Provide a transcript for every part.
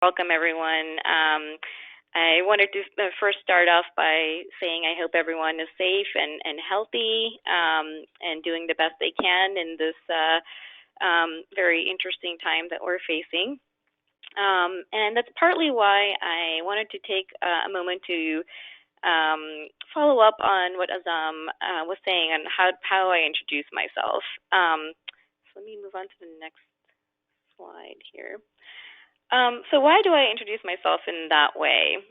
Welcome, everyone. I wanted to first start off by saying I hope everyone is safe and healthy and doing the best they can in this very interesting time that we're facing. And that's partly why I wanted to take a moment to follow up on what Azam was saying and how I introduce myself. So let me move on to the next slide here. So why do I introduce myself in that way?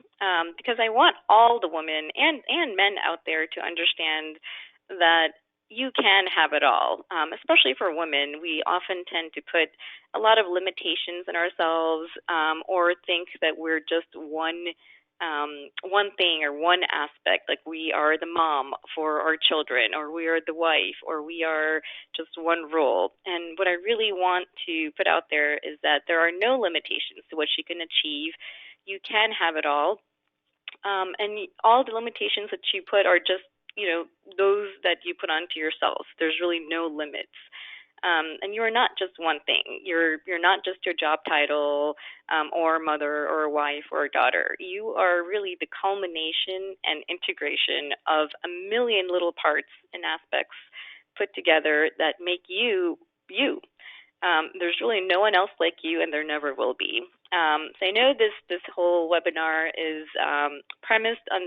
Because I want all the women and men out there to understand that you can have it all. Especially for women, we often tend to put a lot of limitations in ourselves, or think that we're just one thing or one aspect, like we are the mom for our children, or we are the wife, or we are just one role. And what I really want to put out there is that there are no limitations to what you can achieve. You can have it all. And all the limitations that you put are just, those that you put onto yourself. There's really no limits. And you are not just one thing. You're not just your job title, or mother or wife or daughter. You are really the culmination and integration of a million little parts and aspects put together that make you you. There's really no one else like you, and there never will be. So I know this whole webinar is premised on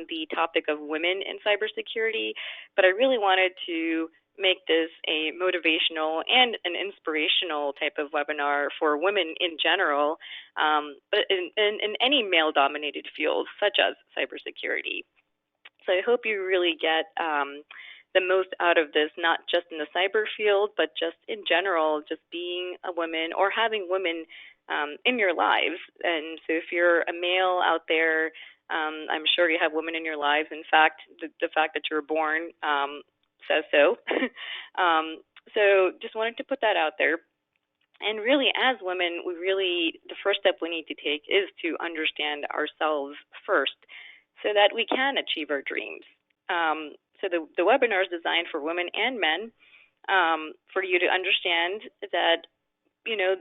the topic of women in cybersecurity, but I really wanted to make this a motivational and an inspirational type of webinar for women in general, but in any male-dominated field, such as cybersecurity. So I hope you really get the most out of this, not just in the cyber field, but just in general, just being a woman or having women in your lives. And so if you're a male out there, I'm sure you have women in your lives. In fact, the fact that you were born says so. So just wanted to put that out there. And really, as women, the first step we need to take is to understand ourselves first so that we can achieve our dreams. So the webinar is designed for women and men, for you to understand that,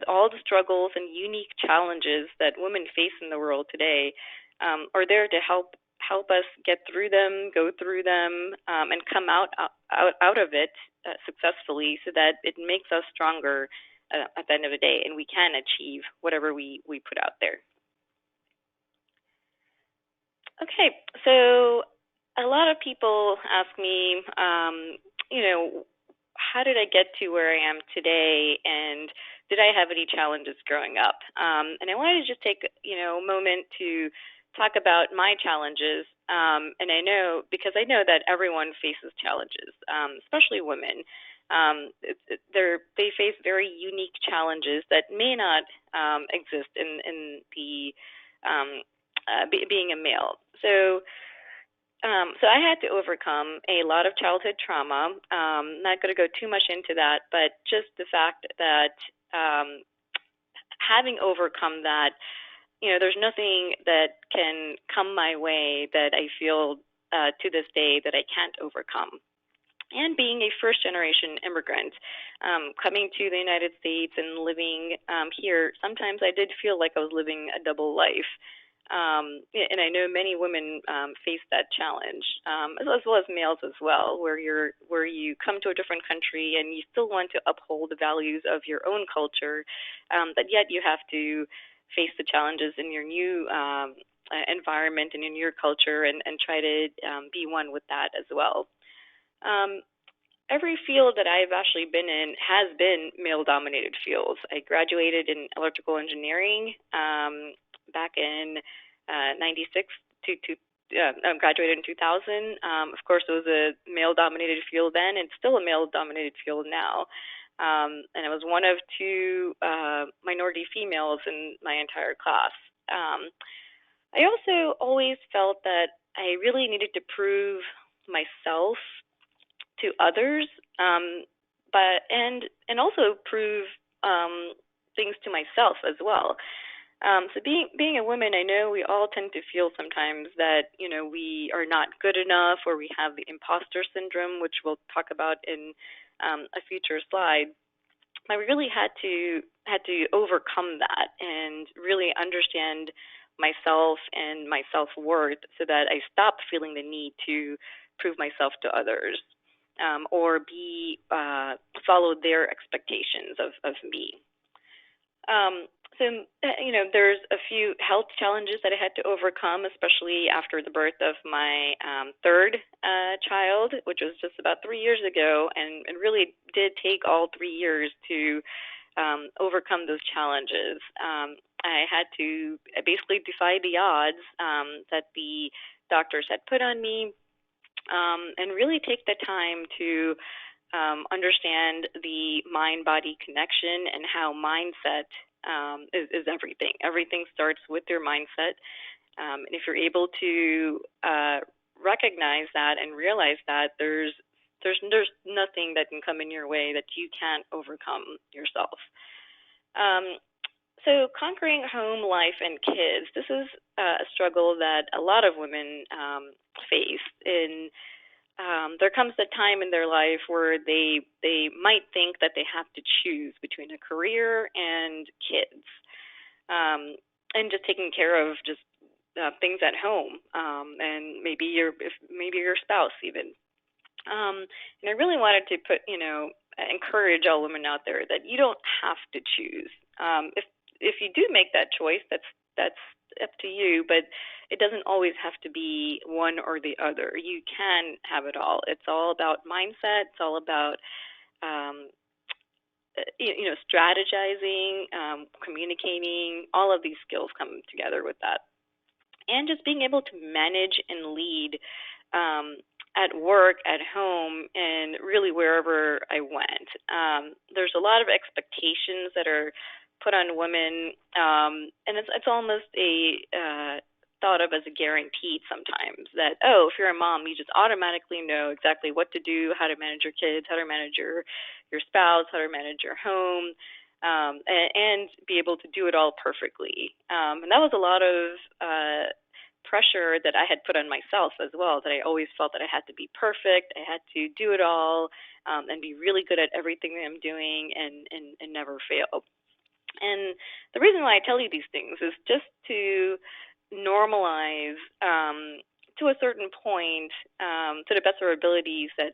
all the struggles and unique challenges that women face in the world today are there to help us get through them, go through them, and come out of it successfully, so that it makes us stronger at the end of the day, and we can achieve whatever we put out there. Okay, so a lot of people ask me, how did I get to where I am today, and did I have any challenges growing up? And I wanted to just take, a moment to talk about my challenges. And because I know that everyone faces challenges, especially women. They face very unique challenges that may not exist in the being a male. So I had to overcome a lot of childhood trauma. Not going to go too much into that, but just the fact that having overcome that, there's nothing that can come my way that I feel to this day that I can't overcome. And being a first-generation immigrant, coming to the United States and living here, sometimes I did feel like I was living a double life. And I know many women face that challenge, as well as males as well, where you come to a different country and you still want to uphold the values of your own culture, but yet you have to face the challenges in your new environment and in your culture, and try to be one with that as well. Every field that I've actually been in has been male-dominated fields. I graduated in electrical engineering back in '96 I graduated in 2000. Of course, it was a male-dominated field then, and still a male-dominated field now. And I was one of two minority females in my entire class. I also always felt that I really needed to prove myself to others, and also prove things to myself as well. So being a woman, I know we all tend to feel sometimes that we are not good enough, or we have the imposter syndrome, which we'll talk about in a future slide. I really had to overcome that and really understand myself and my self-worth so that I stopped feeling the need to prove myself to others, or be follow their expectations of me. There's a few health challenges that I had to overcome, especially after the birth of my third child, which was just about 3 years ago, and it really did take all 3 years to overcome those challenges. I had to basically defy the odds that the doctors had put on me, and really take the time to understand the mind body connection and how mindset is everything. Everything starts with your mindset. And if you're able to recognize that and realize that there's nothing that can come in your way that you can't overcome yourself. So conquering home life and kids, this is a struggle that a lot of women face. There comes a time in their life where they might think that they have to choose between a career and kids, and just taking care of just things at home, and maybe your spouse even. And I really wanted to encourage all women out there that you don't have to choose. If you do make that choice, that's up to you, but it doesn't always have to be one or the other. You can have it all. It's all about mindset. It's all about strategizing, communicating. All of these skills come together with that, and just being able to manage and lead at work, at home, and really wherever I went. There's a lot of expectations that are put on women, and it's almost thought of as a guaranteed sometimes that, oh, if you're a mom, you just automatically know exactly what to do, how to manage your kids, how to manage your spouse, how to manage your home, and be able to do it all perfectly. And that was a lot of pressure that I had put on myself as well, that I always felt that I had to be perfect, I had to do it all, and be really good at everything that I'm doing, and never fail. And the reason why I tell you these things is just to normalize, to a certain point, to the best of our abilities, that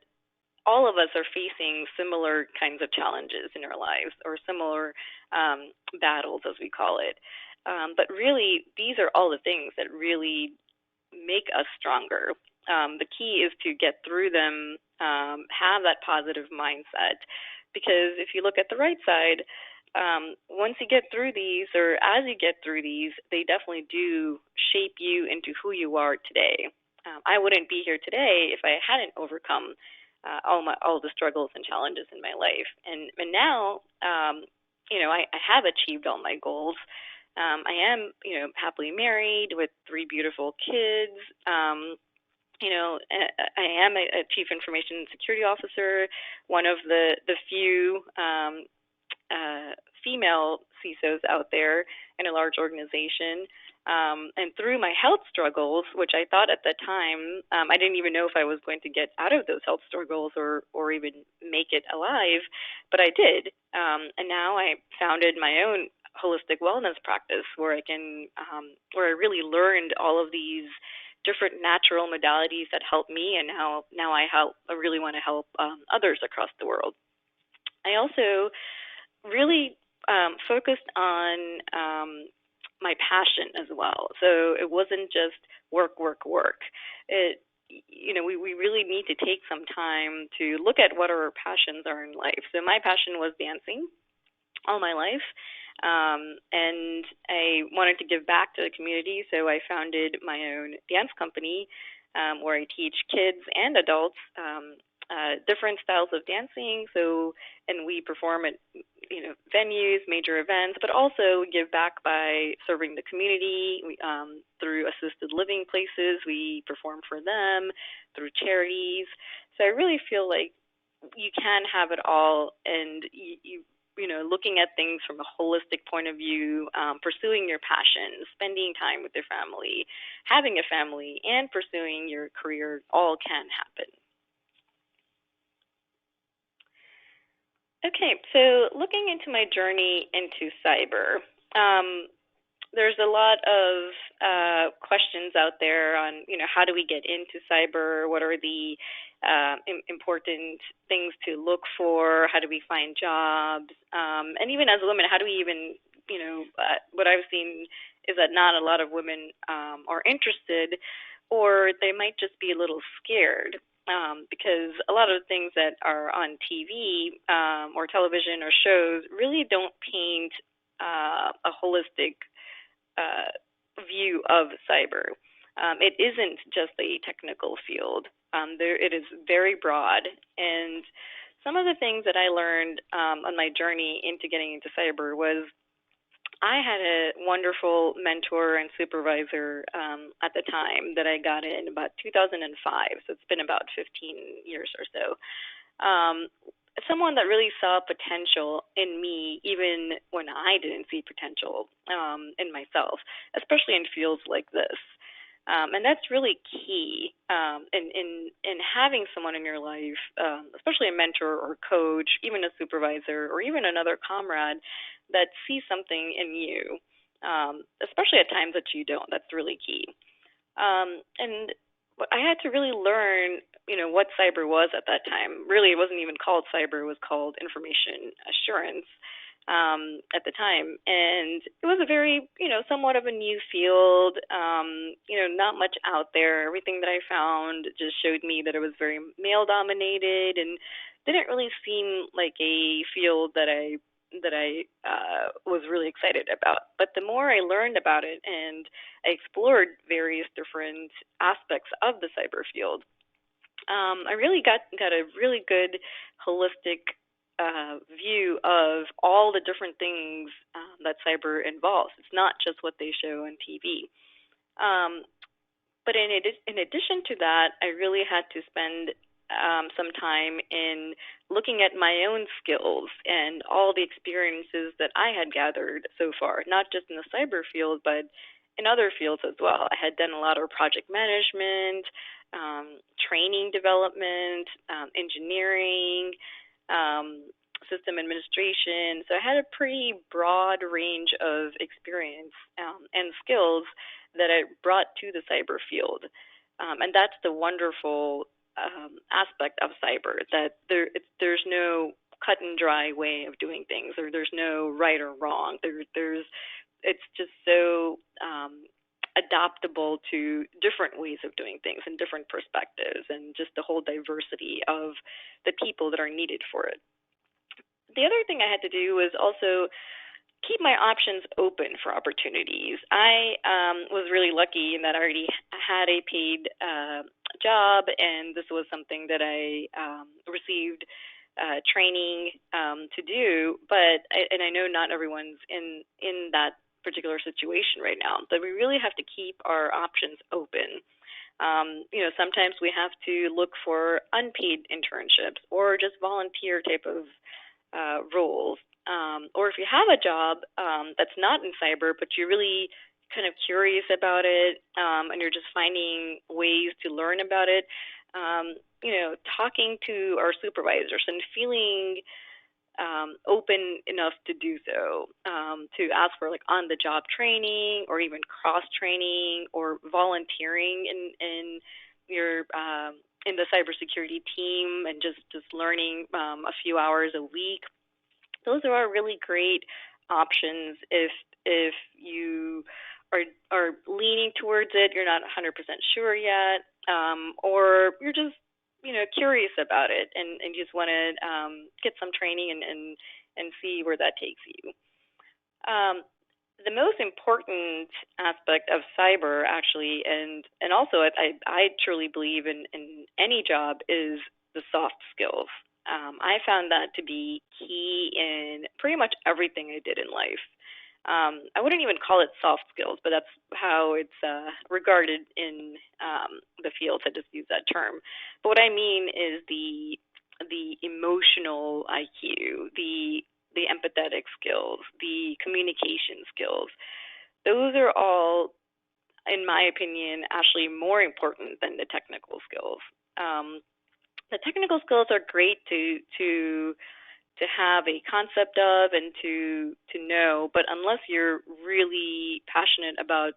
all of us are facing similar kinds of challenges in our lives, or similar battles, as we call it. But really, these are all the things that really make us stronger. The key is to get through them, have that positive mindset, because if you look at the right side, once you get through these, or as you get through these, they definitely do shape you into who you are today. I wouldn't be here today if I hadn't overcome all the struggles and challenges in my life. And now, I have achieved all my goals. I am, happily married with 3 beautiful kids. I am a chief information security officer, one of the few female CISOs out there in a large organization. And through my health struggles, which I thought at the time, I didn't even know if I was going to get out of those health struggles, or even make it alive, but I did. And now I founded my own holistic wellness practice where where I really learned all of these different natural modalities that help me, and now I really want to help others across the world. I also really focused on my passion as well. So it wasn't just work, work, work. We really need to take some time to look at what our passions are in life. So my passion was dancing all my life, and I wanted to give back to the community, so I founded my own dance company, where I teach kids and adults different styles of dancing. And we perform at venues, major events, but also give back by serving the community. Through assisted living places, we perform for them, through charities. So I really feel like you can have it all, and looking at things from a holistic point of view, pursuing your passion, spending time with your family, having a family, and pursuing your career all can happen. Okay, so looking into my journey into cyber, um, there's a lot of questions out there on, how do we get into cyber? What are the important things to look for? How do we find jobs? And even as women, how do we even, what I've seen is that not a lot of women are interested, or they might just be a little scared. Because a lot of the things that are on TV or television or shows really don't paint a holistic uh, view of cyber. It isn't just a technical field. It is very broad, and some of the things that I learned on my journey into getting into cyber was I had a wonderful mentor and supervisor at the time that I got in about 2005. So it's been about 15 years or so. Um, Someone that really saw potential in me, even when I didn't see potential in myself, especially in fields like this. And that's really key in having someone in your life, especially a mentor or coach, even a supervisor, or even another comrade that sees something in you, especially at times that you don't. That's really key. And I had to really learn, what cyber was at that time. Really, it wasn't even called cyber; it was called information assurance at the time, and it was a very, somewhat of a new field. Not much out there. Everything that I found just showed me that it was very male dominated and didn't really seem like a field that I was really excited about. But the more I learned about it and I explored various different aspects of the cyber field, I really got a really good holistic view of all the different things that cyber involves. It's not just what they show on TV. Um, but in addition to that, I really had to spend some time in looking at my own skills and all the experiences that I had gathered so far, not just in the cyber field, but in other fields as well. I had done a lot of project management, training development, engineering, system administration. So I had a pretty broad range of experience and skills that I brought to the cyber field. And that's the wonderful aspect of cyber, that there's no cut and dry way of doing things, or there's no right or wrong. It's just so adaptable to different ways of doing things and different perspectives, and just the whole diversity of the people that are needed for it. The other thing I had to do was also keep my options open for opportunities. I was really lucky in that I already had a paid job, and this was something that I received training to do. And I know not everyone's in that particular situation right now, but we really have to keep our options open. Sometimes we have to look for unpaid internships or just volunteer type of roles. Or if you have a job that's not in cyber, but you're really kind of curious about it, and you're just finding ways to learn about it, talking to our supervisors and feeling open enough to do so, to ask for like on the job training or even cross training or volunteering in your in the cybersecurity team, and just learning a few hours a week. Those are really great options if you are leaning towards it, you're not 100% sure yet, or you're just curious about it, and you just want to get some training and see where that takes you. Um, the most important aspect of cyber, actually, and also I truly believe in any job, is the soft skills. I found that to be key in pretty much everything I did in life. I wouldn't even call it soft skills, but that's how it's regarded in the field. I just use that term. But what I mean is the emotional IQ, the empathetic skills, the communication skills. Those are all, in my opinion, actually more important than the technical skills. The technical skills are great to have a concept of and to know, but unless you're really passionate about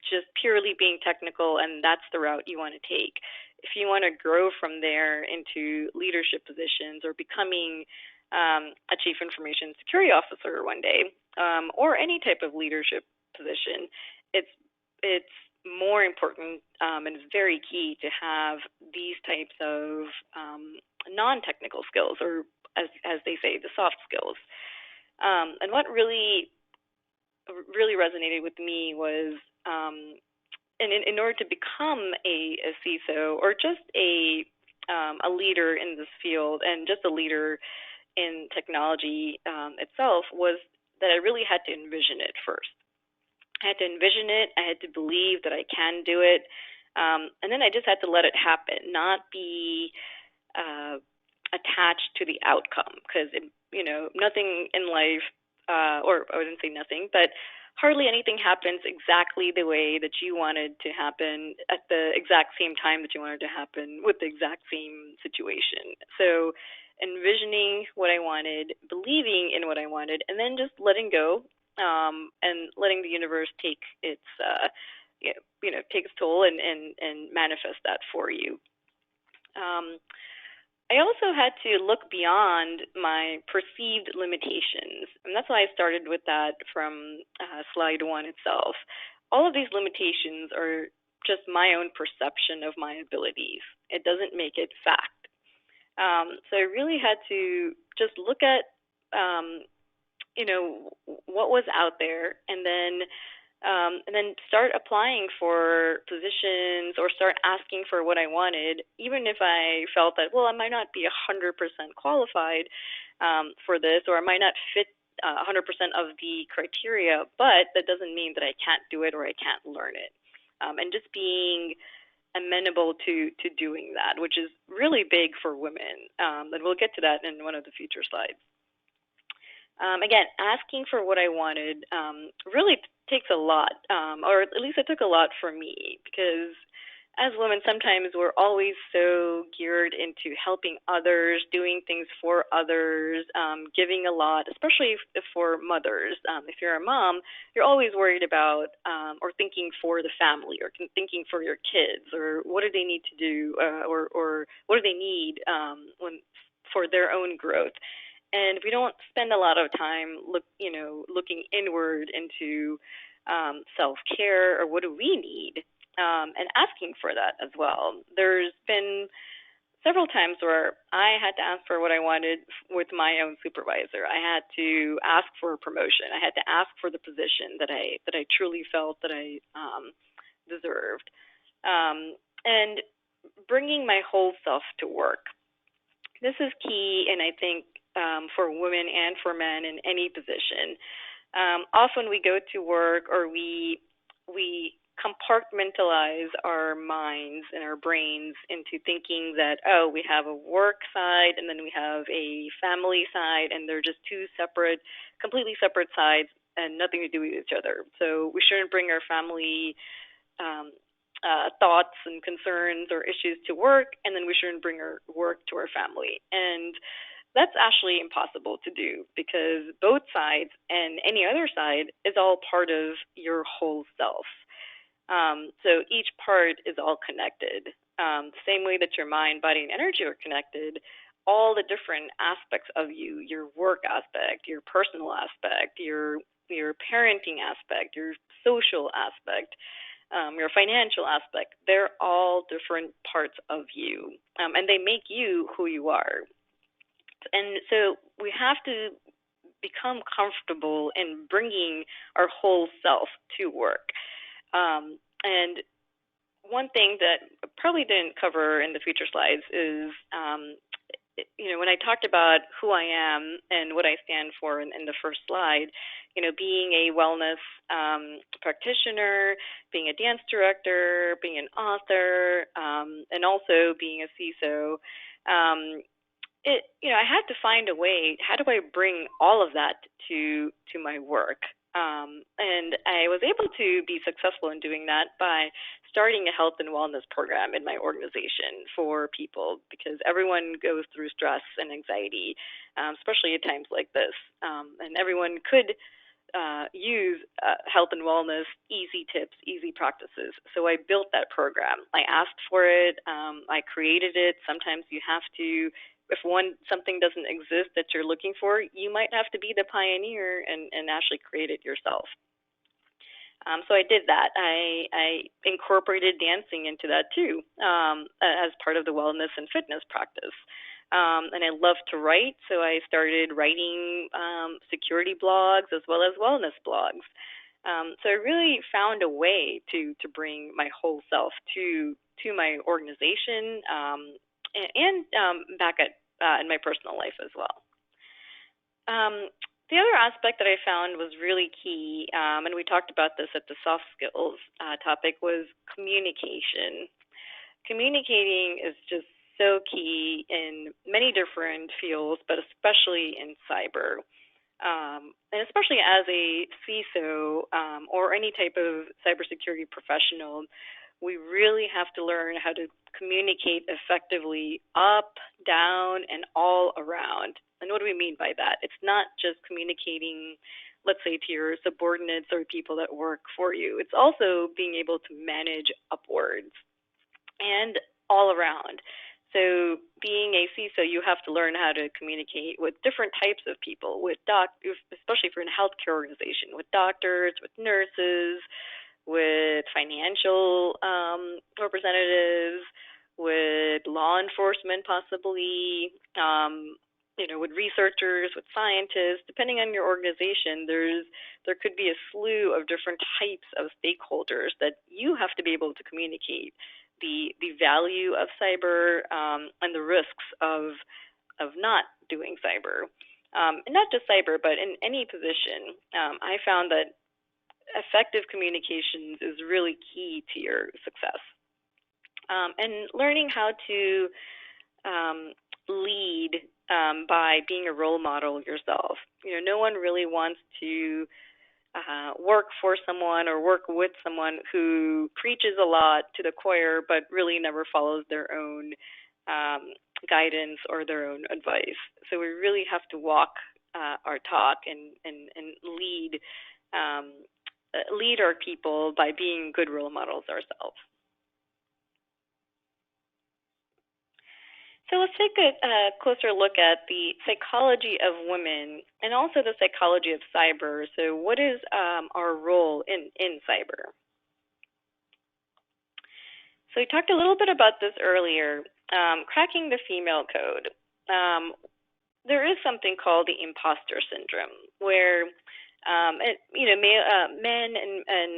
just purely being technical and that's the route you want to take, if you want to grow from there into leadership positions or becoming a chief information security officer one day, or any type of leadership position, it's more important, and it's very key to have these types of non-technical skills, or as they say, the soft skills. And what really resonated with me was, in order to become a CISO or just a leader in this field and just a leader in technology itself, was that I really had to envision it first. I had to envision it. I had to believe that I can do it. And then I just had to let it happen, not be attached to the outcome, because nothing in life, or I wouldn't say nothing, but hardly anything happens exactly the way that you wanted to happen at the exact same time that you wanted to happen with the exact same situation. So envisioning what I wanted, believing in what I wanted, and then just letting go, and letting the universe take its take its toll and manifest that for you. I also had to look beyond my perceived limitations, and that's why I started with that from slide one itself. All of these limitations are just my own perception of my abilities. It doesn't make it fact. So I really had to just look at, what was out there, and then start applying for positions or start asking for what I wanted, even if I felt that, well, I might not be 100% qualified for this, or I might not fit 100% of the criteria, but that doesn't mean that I can't do it or I can't learn it. And just being amenable to doing that, which is really big for women. And we'll get to that in one of the future slides. Again, asking for what I wanted really takes a lot, or at least it took a lot for me, because as women, sometimes we're always so geared into helping others, doing things for others, giving a lot, especially for mothers. If you're a mom, you're always worried about or thinking for the family, or thinking for your kids, or what do they need to do, or what do they need for their own growth. And we don't spend a lot of time looking inward into self-care, or what do we need, and asking for that as well. There's been several times where I had to ask for what I wanted with my own supervisor. I had to ask for a promotion. I had to ask for the position that I truly felt that I deserved, and bringing my whole self to work. This is key, and I think for women and for men in any position. Often we go to work, or we compartmentalize our minds and our brains into thinking that, oh, we have a work side and then we have a family side, and they're just two separate, completely separate sides and nothing to do with each other. So we shouldn't bring our family thoughts and concerns or issues to work, and then we shouldn't bring our work to our family. And that's actually impossible to do, because both sides and any other side is all part of your whole self. So each part is all connected. The same way that your mind, body, and energy are connected, all the different aspects of you, your work aspect, your personal aspect, your parenting aspect, your social aspect, your financial aspect, they're all different parts of you, and they make you who you are. And so we have to become comfortable in bringing our whole self to work. And one thing that I probably didn't cover in the future slides is, when I talked about who I am and what I stand for in the first slide, being a wellness practitioner, being a dance director, being an author, and also being a CISO, I had to find a way. How do I bring all of that to my work? And I was able to be successful in doing that by starting a health and wellness program in my organization for people, because everyone goes through stress and anxiety, especially at times like this. And everyone could use health and wellness, easy tips, easy practices. So I built that program. I asked for it. I created it. Sometimes you have to, if something doesn't exist that you're looking for, you might have to be the pioneer and actually create it yourself. So I did that. I incorporated dancing into that too, as part of the wellness and fitness practice. And I love to write, so I started writing security blogs as well as wellness blogs. So I really found a way to bring my whole self to my organization, and back at in my personal life as well. The other aspect that I found was really key, and we talked about this at the soft skills topic, was communication. Communicating is just so key in many different fields, but especially in cyber. And especially as a CISO, or any type of cybersecurity professional, we really have to learn how to communicate effectively up, down, and all around. And what do we mean by that? It's not just communicating, let's say, to your subordinates or people that work for you. It's also being able to manage upwards and all around. So being a CISO, you have to learn how to communicate with different types of people, especially if you're in a healthcare organization, with doctors, with nurses, with financial representatives, with law enforcement possibly, with researchers, with scientists. Depending on your organization, there could be a slew of different types of stakeholders that you have to be able to communicate the value of cyber, and the risks of not doing cyber. And not just cyber, but in any position. I found that effective communications is really key to your success. And learning how to lead by being a role model yourself. No one really wants to work for someone or work with someone who preaches a lot to the choir but really never follows their own guidance or their own advice. So we really have to walk our talk and lead our people by being good role models ourselves. So let's take a closer look at the psychology of women and also the psychology of cyber. So what is our role in cyber? So we talked a little bit about this earlier, cracking the female code. There is something called the imposter syndrome, where men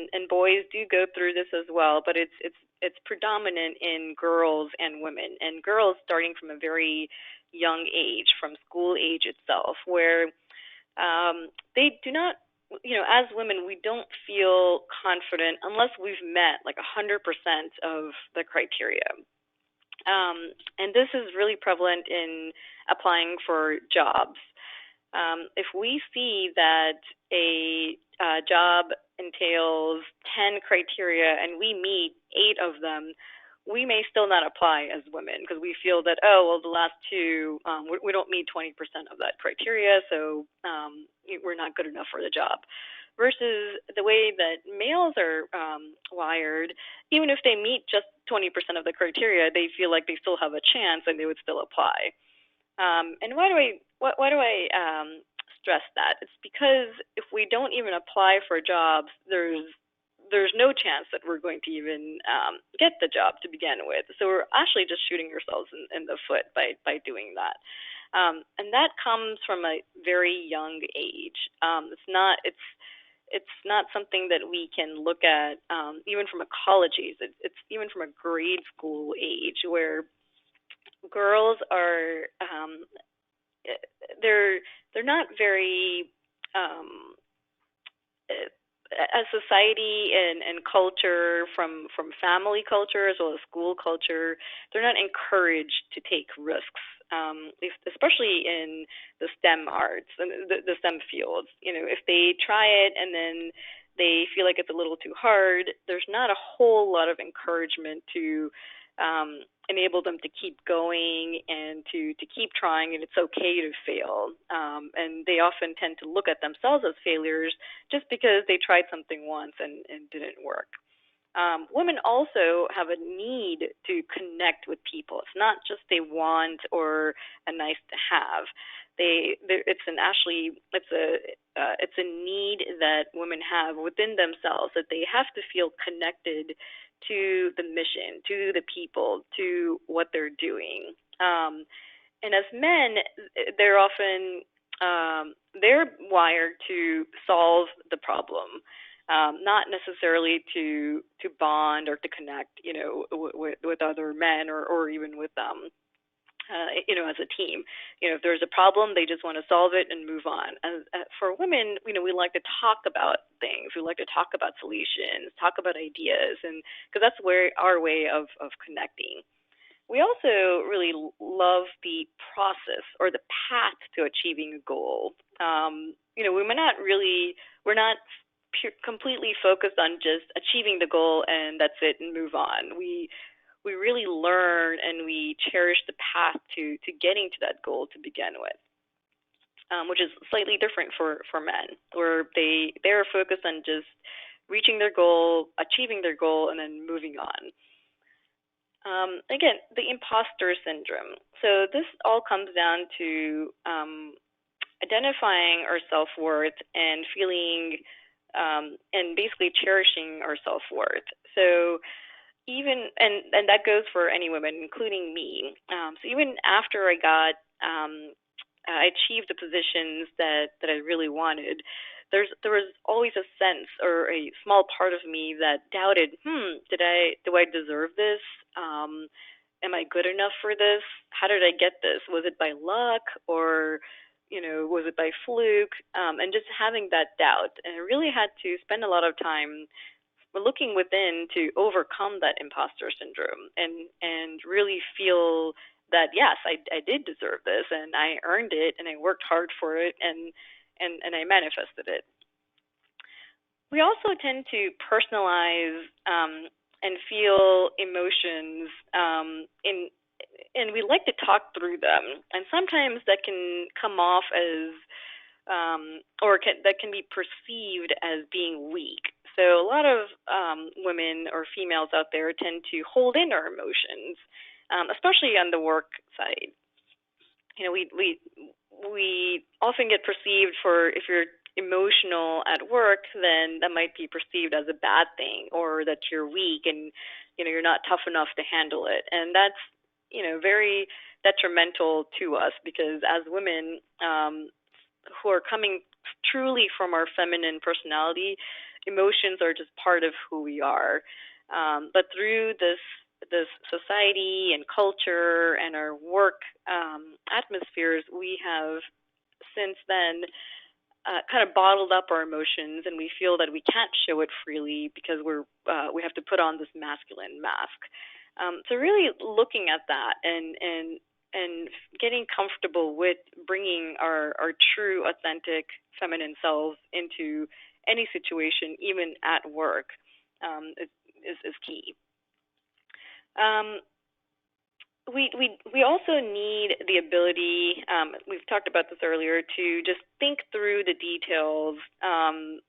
and boys do go through this as well, but it's predominant in girls and women, and girls starting from a very young age, from school age itself, where they do not, as women, we don't feel confident unless we've met like 100% of the criteria. And this is really prevalent in applying for jobs. If we see that a job entails 10 criteria and we meet 8 of them, we may still not apply as women because we feel that, the last 2, we don't meet 20% of that criteria, so we're not good enough for the job. Versus the way that males are wired, even if they meet just 20% of the criteria, they feel like they still have a chance and they would still apply. And why do I stress that? It's because if we don't even apply for jobs, there's no chance that we're going to even get the job to begin with. So we're actually just shooting ourselves in the foot by doing that. And that comes from a very young age. It's not something that we can look at even from a college age. It's even from a grade school age, where girls are they're not very as society and culture, from family culture as well as school culture, they're not encouraged to take risks especially in the STEM arts and the STEM fields. If they try it and then they feel like it's a little too hard, there's not a whole lot of encouragement to enable them to keep going and to keep trying, and it's okay to fail. And they often tend to look at themselves as failures just because they tried something once and didn't work. Women also have a need to connect with people. It's not just a want or a nice to have. It's a need that women have within themselves, that they have to feel connected to the mission, to the people, to what they're doing. And as men, they're often they're wired to solve the problem, not necessarily to bond or to connect, with other men or even with as a team. If there's a problem, they just want to solve it and move on. And for women, we like to talk about things. We like to talk about solutions, talk about ideas, and because that's where our way of connecting. We also really love the process or the path to achieving a goal. We're not completely focused on just achieving the goal and that's it and move on. We really learn and we cherish the path to getting to that goal to begin with, which is slightly different for men, where they're focused on just reaching their goal, achieving their goal, and then moving on. Again, the imposter syndrome. So this all comes down to identifying our self-worth and feeling and basically cherishing our self-worth. So and that goes for any women, including me. So even after I achieved the positions that I really wanted, there was always a sense or a small part of me that doubted, do I deserve this? Am I good enough for this? How did I get this? Was it by luck or was it by fluke? And just having that doubt, and I really had to spend a lot of time looking within to overcome that imposter syndrome and really feel that yes, I did deserve this and I earned it and I worked hard for it and I manifested it. We also tend to personalize and feel emotions and we like to talk through them, and sometimes that can come off as that can be perceived as being weak. So a lot of women or females out there tend to hold in our emotions, especially on the work side. We often get perceived for, if you're emotional at work, then that might be perceived as a bad thing, or that you're weak and you're not tough enough to handle it, and that's very detrimental to us, because as women who are coming truly from our feminine personality, emotions are just part of who we are. But through this society and culture and our work atmospheres, we have since then kind of bottled up our emotions, and we feel that we can't show it freely because we have to put on this masculine mask. So really looking at that and getting comfortable with bringing our true, authentic, feminine selves into any situation, even at work, is key. We also need the ability, we've talked about this earlier, to just think through the details and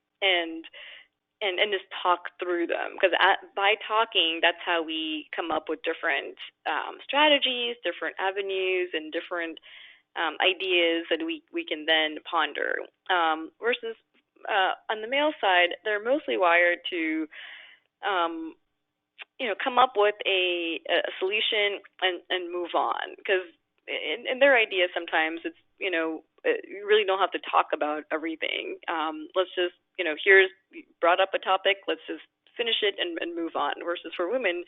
just talk through them, because by talking, that's how we come up with different strategies, different avenues, and different ideas that we can then ponder. Versus on the male side, they're mostly wired to come up with a solution and move on, because in their ideas sometimes it's you really don't have to talk about everything. Let's just here's brought up a topic, let's just finish it and move on. Versus for women,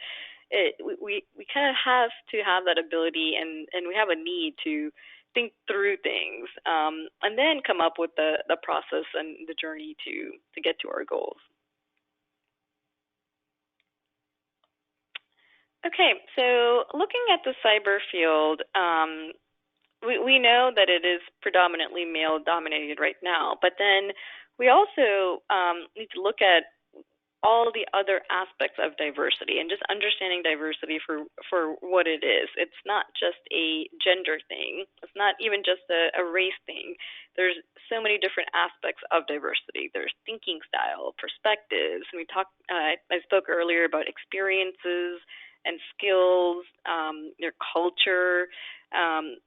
we kind of have to have that ability, and we have a need to think through things and then come up with the process and the journey to get to our goals. Okay, so looking at the cyber field, we know that it is predominantly male dominated right now, but then we also need to look at all the other aspects of diversity and just understanding diversity for what it is. It's not just a gender thing. It's not even just a race thing. There's so many different aspects of diversity. There's thinking style, perspectives. And I spoke earlier about experiences and skills, your culture,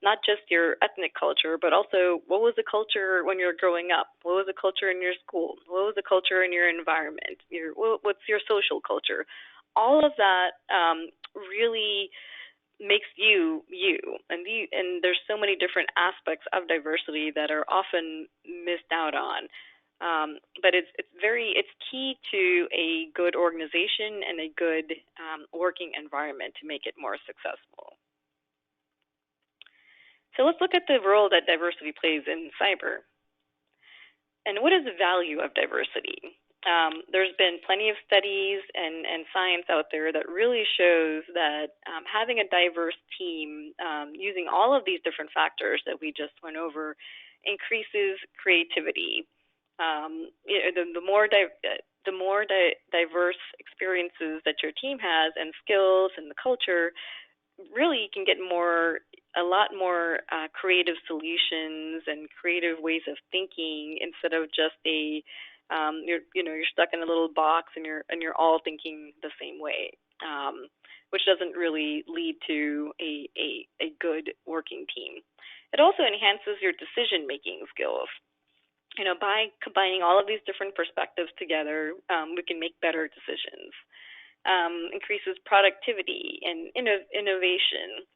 not just your ethnic culture, but also what was the culture when you were growing up? What was the culture in your school? What was the culture in your environment? What's your social culture? All of that really makes you you, and there's so many different aspects of diversity that are often missed out on. But it's key to a good organization and a good working environment to make it more successful. So let's look at the role that diversity plays in cyber. And what is the value of diversity? There's been plenty of studies and science out there that really shows that having a diverse team, using all of these different factors that we just went over, increases creativity. The more diverse experiences that your team has and skills and the culture, really you can get a lot more creative solutions and creative ways of thinking instead of just you're stuck in a little box and you're all thinking the same way, which doesn't really lead to a good working team. It also enhances your decision making skills. By combining all of these different perspectives together, we can make better decisions. Increases productivity and innovation.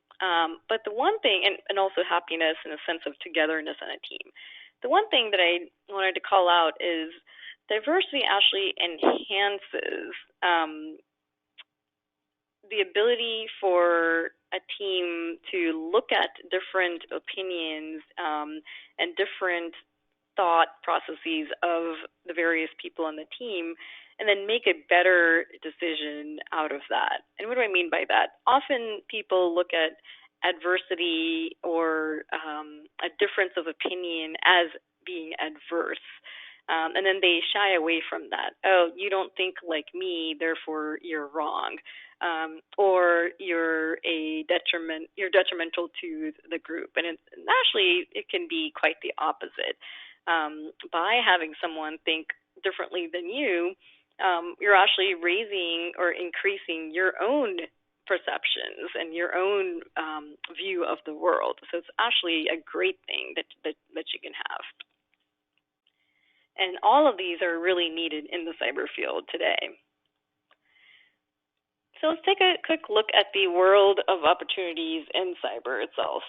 But the one thing, and also happiness and a sense of togetherness on a team. The one thing that I wanted to call out is diversity actually enhances the ability for a team to look at different opinions and different thought processes of the various people on the team, and then make a better decision out of that. And what do I mean by that? Often people look at adversity or a difference of opinion as being adverse. And then they shy away from that. Oh, you don't think like me, therefore you're wrong. Or you're detrimental to the group. And actually, it can be quite the opposite. By having someone think differently than you, you're actually raising or increasing your own perceptions and your own view of the world. So it's actually a great thing that you can have. And all of these are really needed in the cyber field today. So let's take a quick look at the world of opportunities in cyber itself.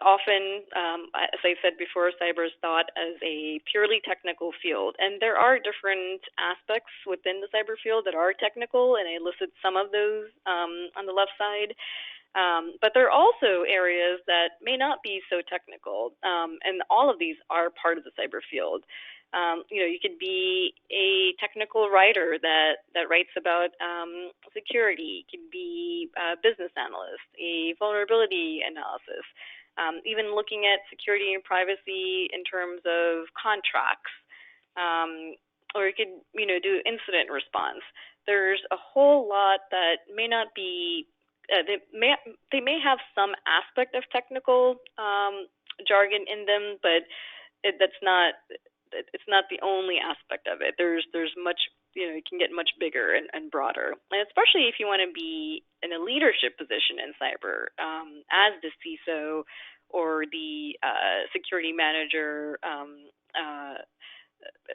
Often, as I said before, cyber is thought as a purely technical field, and there are different aspects within the cyber field that are technical, and I listed some of those on the left side. But there are also areas that may not be so technical, and all of these are part of the cyber field. You could be a technical writer that writes about security. You could be a business analyst, a vulnerability analysis, even looking at security and privacy in terms of contracts, or you could do incident response. There's a whole lot that may not be. They may have some aspect of technical jargon in them, but it's not the only aspect of it. There's much, it can get much bigger and broader, and especially if you want to be in a leadership position in cyber, as the CISO or the security manager,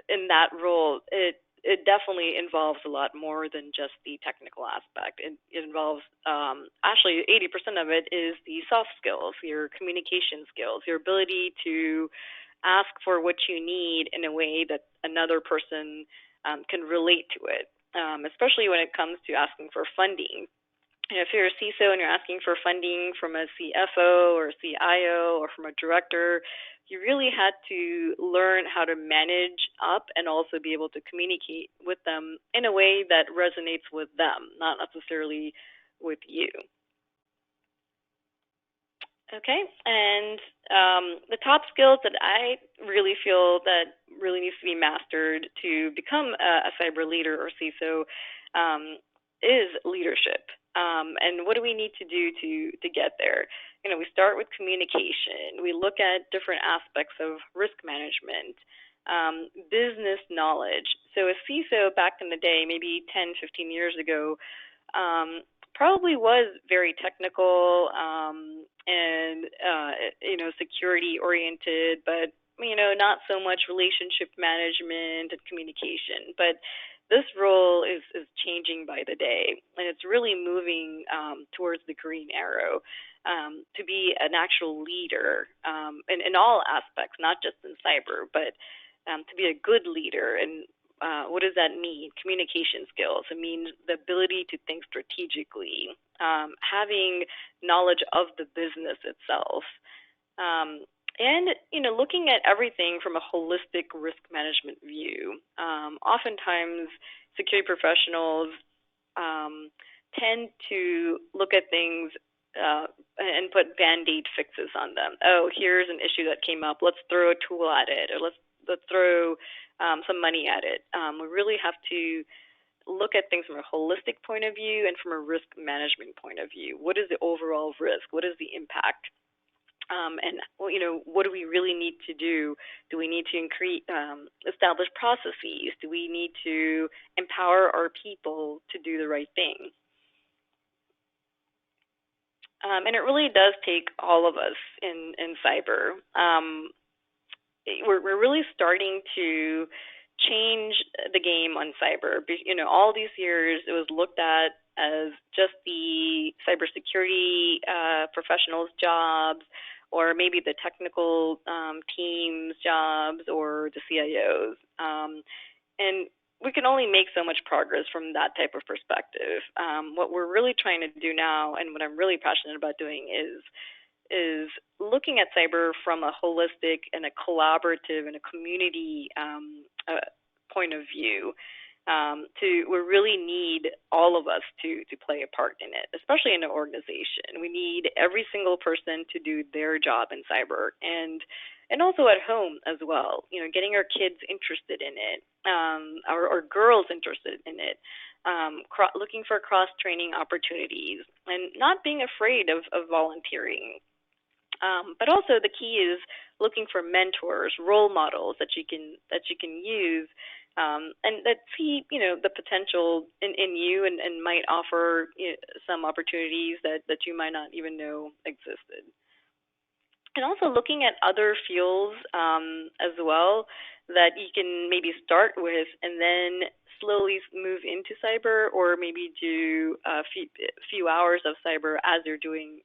in that role, it definitely involves a lot more than just the technical aspect. It involves, actually 80% of it is the soft skills, your communication skills, your ability to ask for what you need in a way that another person can relate to it, especially when it comes to asking for funding. If you're a CISO and you're asking for funding from a CFO or CIO or from a director, you really had to learn how to manage up and also be able to communicate with them in a way that resonates with them, not necessarily with you. Okay, and the top skills that I really feel that really needs to be mastered to become a cyber leader or CISO is leadership. And what do we need to do to get there? You know, we start with communication. We look at different aspects of risk management, business knowledge. So a CISO back in the day, maybe 10, 15 years ago, probably was very technical and security oriented, but not so much relationship management and communication. But this role is changing by the day, and it's really moving towards the green arrow to be an actual leader in all aspects, not just in cyber, but to be a good leader. And what does that mean? Communication skills. It means the ability to think strategically, having knowledge of the business itself, and looking at everything from a holistic risk management view. Oftentimes, security professionals tend to look at things and put band-aid fixes on them. Oh, here's an issue that came up. Let's throw a tool at it, or let's throw some money at it. We really have to look at things from a holistic point of view and from a risk management point of view. What is the overall risk? What is the impact? And what do we really need to do? Do we need to establish processes? Do we need to empower our people to do the right thing? And it really does take all of us in cyber. We're really starting to change the game on cyber. All these years it was looked at as just the cybersecurity professionals' jobs, or maybe the technical teams' jobs, or the CIOs. And we can only make so much progress from that type of perspective. What we're really trying to do now, and what I'm really passionate about doing, is looking at cyber from a holistic and a collaborative and a community point of view. We really need all of us to play a part in it, especially in an organization. We need every single person to do their job in cyber, and also at home as well. Getting our kids interested in it, our girls interested in it. Looking for cross training opportunities, and not being afraid of volunteering. But also the key is looking for mentors, role models that you can use, and that see the potential in you, and might offer some opportunities that you might not even know existed. And also looking at other fields as well that you can maybe start with, and then slowly move into cyber, or maybe do a few hours of cyber as you're doing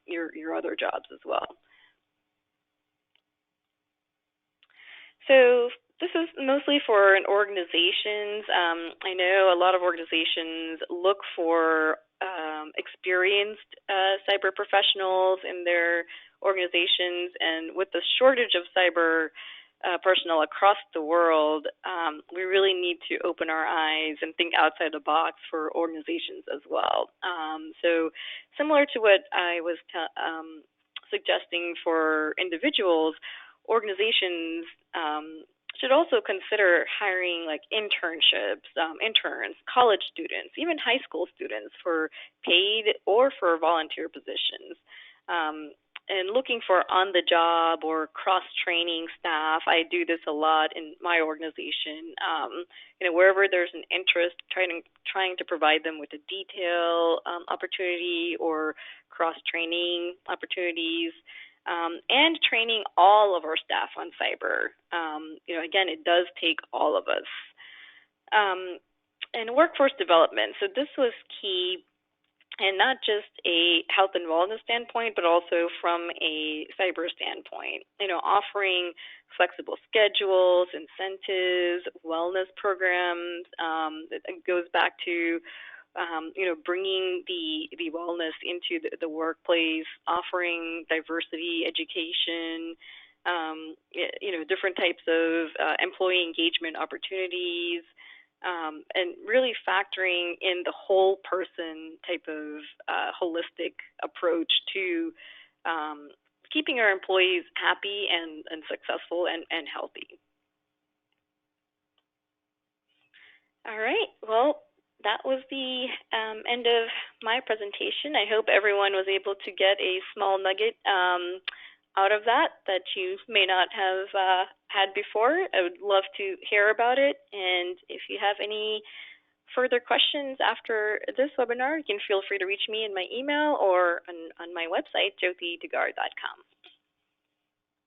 your other jobs as well. So this is mostly for organizations. I know a lot of organizations look for experienced cyber professionals in their organizations, and with the shortage of cyber personnel across the world, we really need to open our eyes and think outside the box for organizations as well. So similar to what I was suggesting for individuals, organizations should also consider hiring like internships, interns, college students, even high school students for paid or for volunteer positions. And looking for on-the-job or cross-training staff. I do this a lot in my organization. Wherever there's an interest, trying to provide them with a detail opportunity or cross-training opportunities, and training all of our staff on cyber. Again, it does take all of us. And workforce development. So this was key, and not just a health and wellness standpoint, but also from a cyber standpoint. Offering flexible schedules, incentives, wellness programs. It goes back to bringing the wellness into the workplace, offering diversity education, different types of employee engagement opportunities, and really factoring in the whole person type of holistic approach to keeping our employees happy and successful and healthy. All right. Well, that was the end of my presentation. I hope everyone was able to get a small nugget out of that you may not have had before. I would love to hear about it. And if you have any further questions after this webinar, you can feel free to reach me in my email or on my website, jothidugar.com.